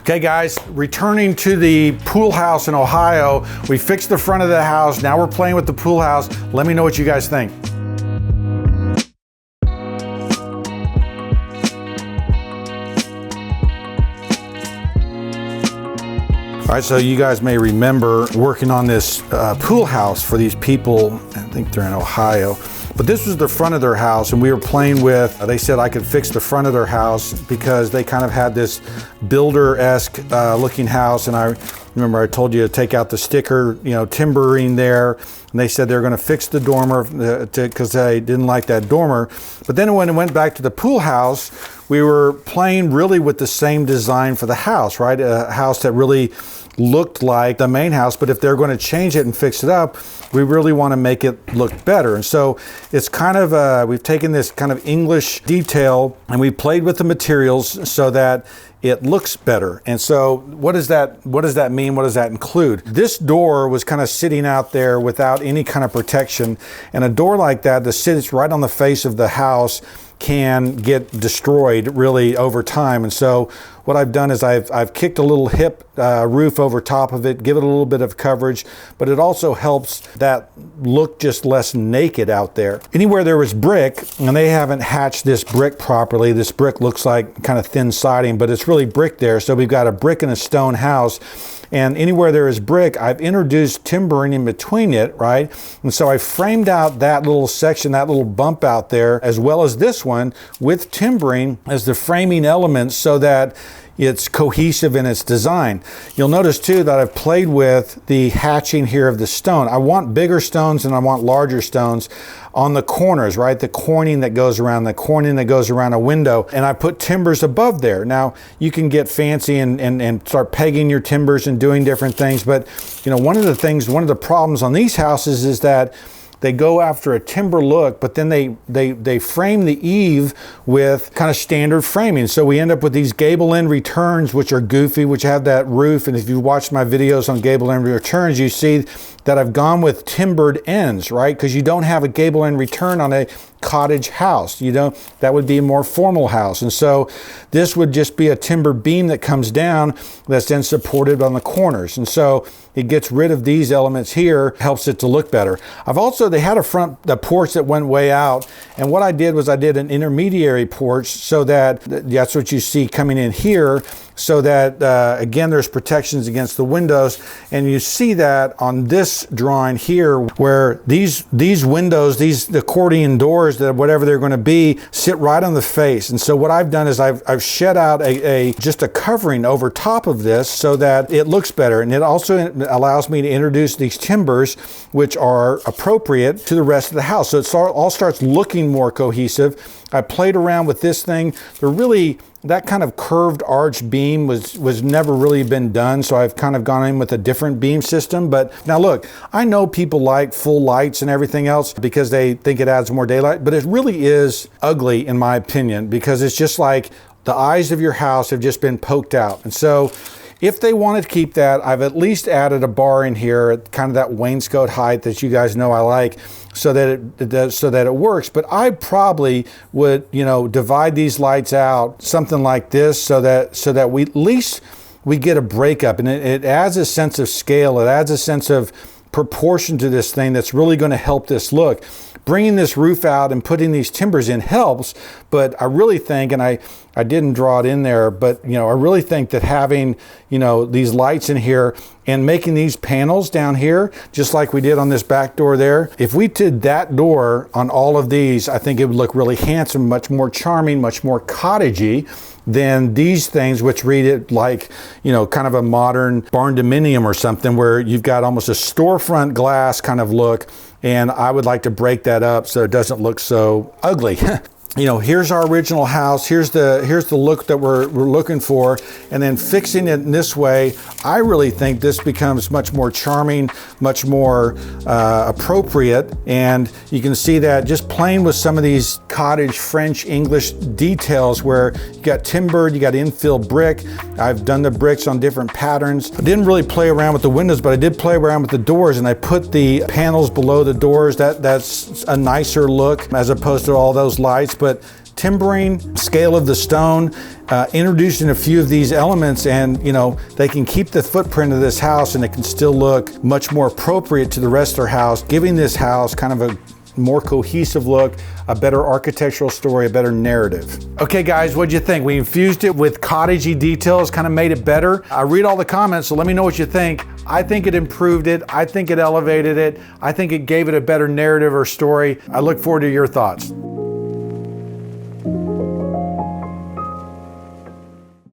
Okay guys, returning to the pool house in Ohio. We fixed the front of the house. Now we're playing with the pool house. Let me know what you guys think. All right, so you guys may remember working on this pool house for these people. I think they're in Ohio. But this was the front of their house, and we were playing with, they said I could fix the front of their house because they kind of had this builder-esque looking house. And I remember I told you to take out the sticker, you know, timbering there. And they said they were going to fix the dormer because they didn't like that dormer. But then when it went back to the pool house, we were playing really with the same design for the house, right? A house that really looked like the main house, but if they're going to change it and fix it up, we really want to make it look better. And so it's kind of, we've taken this kind of English detail and we played with the materials so that it looks better. And so what does that mean? What does that include? This door was kind of sitting out there without any kind of protection. And a door like that sits right on the face of the house can get destroyed really over time. And so what I've done is I've kicked a little hip roof over top of it, give it a little bit of coverage, but it also helps that look just less naked out there. Anywhere there was brick, and they haven't hatched this brick properly, this brick looks like kind of thin siding, but it's really brick there. So we've got a brick and a stone house. And anywhere there is brick, I've introduced timbering in between it, right? And so I framed out that little section, that little bump out there, as well as this one with timbering as the framing elements so that it's cohesive in its design. You'll notice too that I've played with the hatching here of the stone. I want bigger stones and I want larger stones on the corners, right? The corning that goes around, the corning that goes around a window. And I put timbers above there. Now you can get fancy and start pegging your timbers and doing different things. But you know, one of the problems on these houses is that they go after a timber look, but then they frame the eave with kind of standard framing. So we end up with these gable end returns, which are goofy, which have that roof. And if you watch my videos on gable end returns, you see that I've gone with timbered ends, right? Because you don't have a gable end return on a cottage house. That would be a more formal house. And so this would just be a timber beam that comes down that's then supported on the corners. And so it gets rid of these elements here, helps it to look better. They had a porch that went way out. And what I did was I did an intermediary porch so that's what you see coming in here, so that, again, there's protections against the windows. And you see that on this drawing here, where these windows, these accordion doors, that whatever they're going to be, sit right on the face. And so what I've done is I've shed out just a covering over top of this so that it looks better. And it also allows me to introduce these timbers, which are appropriate to the rest of the house. So it all starts looking more cohesive. I played around with this thing. That kind of curved arch beam was never really been done, so I've kind of gone in with a different beam system. But now look, I know people like full lights and everything else because they think it adds more daylight, but it really is ugly in my opinion, because it's just like the eyes of your house have just been poked out. And so if they wanted to keep that, I've at least added a bar in here at kind of that wainscot height that you guys know I like, so that it works. But I probably would, divide these lights out something like this, so that we at least we get a breakup, and it adds a sense of scale. It adds a sense of proportion to this thing that's really going to help this look. Bringing this roof out and putting these timbers in helps, but I really think, and I didn't draw it in there, but I really think that having these lights in here and making these panels down here, just like we did on this back door there, if we did that door on all of these, I think it would look really handsome, much more charming, much more cottagey than these things, which read it like, kind of a modern barn dominium or something, where you've got almost a storefront glass kind of look. And I would like to break that up so it doesn't look so ugly. Here's our original house. Here's the look that we're looking for. And then fixing it in this way, I really think this becomes much more charming, much more appropriate. And you can see that just playing with some of these cottage French English details, where you got timbered, you got infill brick. I've done the bricks on different patterns. I didn't really play around with the windows, but I did play around with the doors, and I put the panels below the doors. That's a nicer look as opposed to all those lights. But timbering, scale of the stone, introducing a few of these elements, and they can keep the footprint of this house and it can still look much more appropriate to the rest of their house, giving this house kind of a more cohesive look, a better architectural story, a better narrative. Okay guys, what'd you think? We infused it with cottagey details, kind of made it better. I read all the comments, so let me know what you think. I think it improved it. I think it elevated it. I think it gave it a better narrative or story. I look forward to your thoughts.